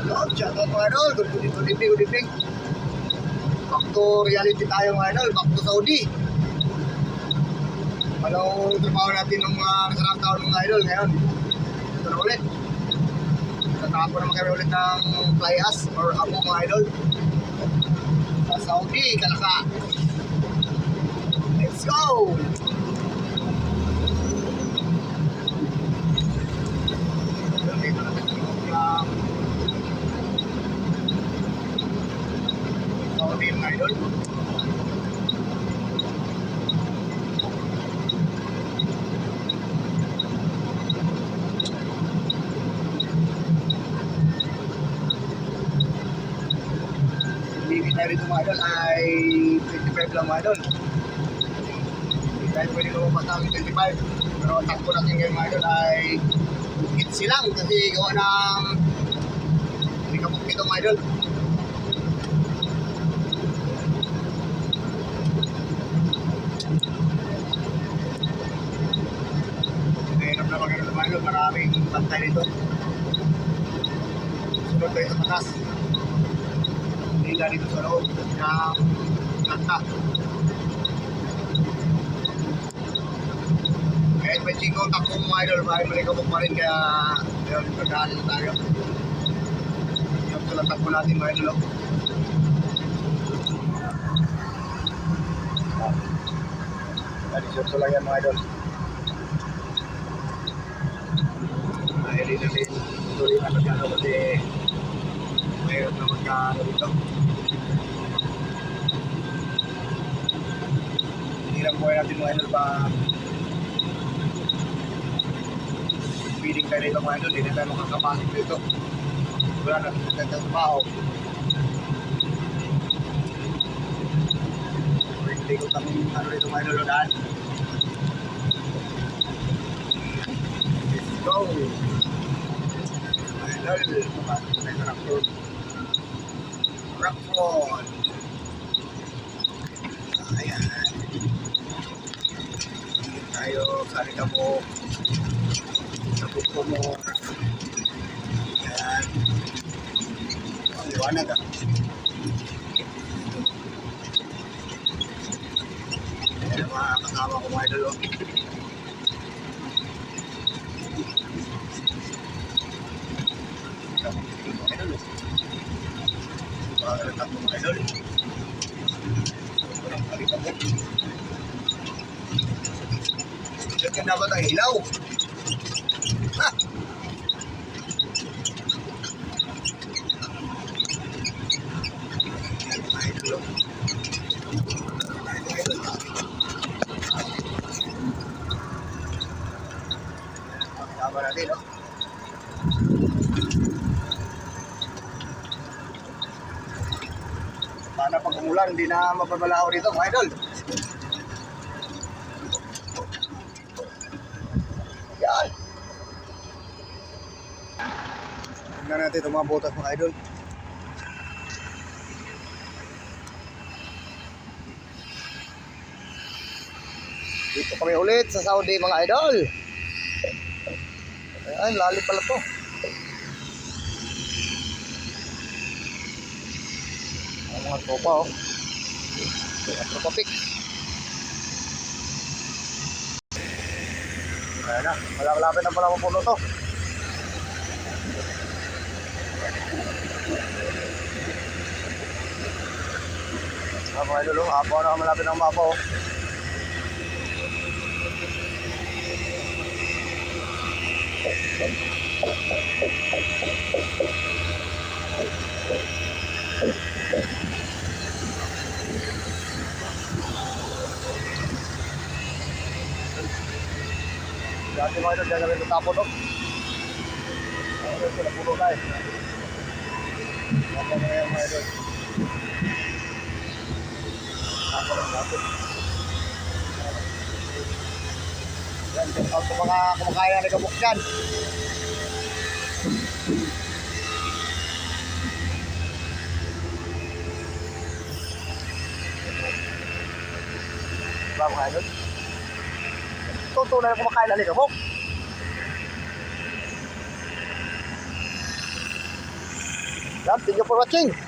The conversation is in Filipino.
Lord, shout out mga idol. Good evening. Back to reality tayo mga idol. Back to Saudi. Anong trabaho natin ng mga nasarang taon mga idol ngayon? Ito na ulit. Tatapos naman kami ulit ng fly us or abo mga idol. Sa Saudi, Kalaka. Let's go! Dito natin yung Saudi mga idol. Limit na rin mga idol ay 25 lang mga idol. Hindi tayo pwede lumabas ng 25. Pero ang takbo natin ngayon mga idol ay kitsi lang kasi gawa ng hindi kapag dito mga idol. Mahirap na maganda mga idol. Maraming pantay dito. Sunod tayo sa patas. Hindi dito sa loob ng planta. Kahit may chingong takbo mga idol, bahit malikabok pa rin kaya pagdaanin tayo. Yung tulang takbo natin mga idol. Nalisot lang yan mga idol. Hindi natin tuloy na magkano kasi mayroon na magkano dito. Hirap buhay natin mga idol pa feeding tayo dito mga idol. Hindi tayo makakapasok dito. Wala na tayo sa trabaho. Hindi ko kami ano dito mga idol daan. Let's go! Idol, papasok tayo sa Rockford. Ayan. Tayo sa Likabok. Sa Bukpumor. Ayan. Ang liwanag ah. Ayan ang mga kasama ko mga idol. Pagkakaroon ng mga idol. Walang Likabok. Diyan dapat ang ilaw. Ha! Idol. Tama natin, no? Sana pag umulan, hindi na mababalao dito, mga idol. Yan. Tingnan natin itong mga botas, mga idol. Dito kami ulit sa Saudi, mga idol. Ayan, lalim pala to. Ang mga tropa, oh. Mga tropa pick. Ayan na, malapit na pala mapuno to. Mga idol, oh. Apo na malapit ng mapa, oh. Dati mga idol, dyan kami tatapon, no? Ayun, sila puno na eh. Tapos na ngayon mga idol. Tapos na tapos. Yan, check out sa mga kumakain na Likabok dyan. Diba mga idol? Totoo na kumakain na Likabok. Thank you for watching.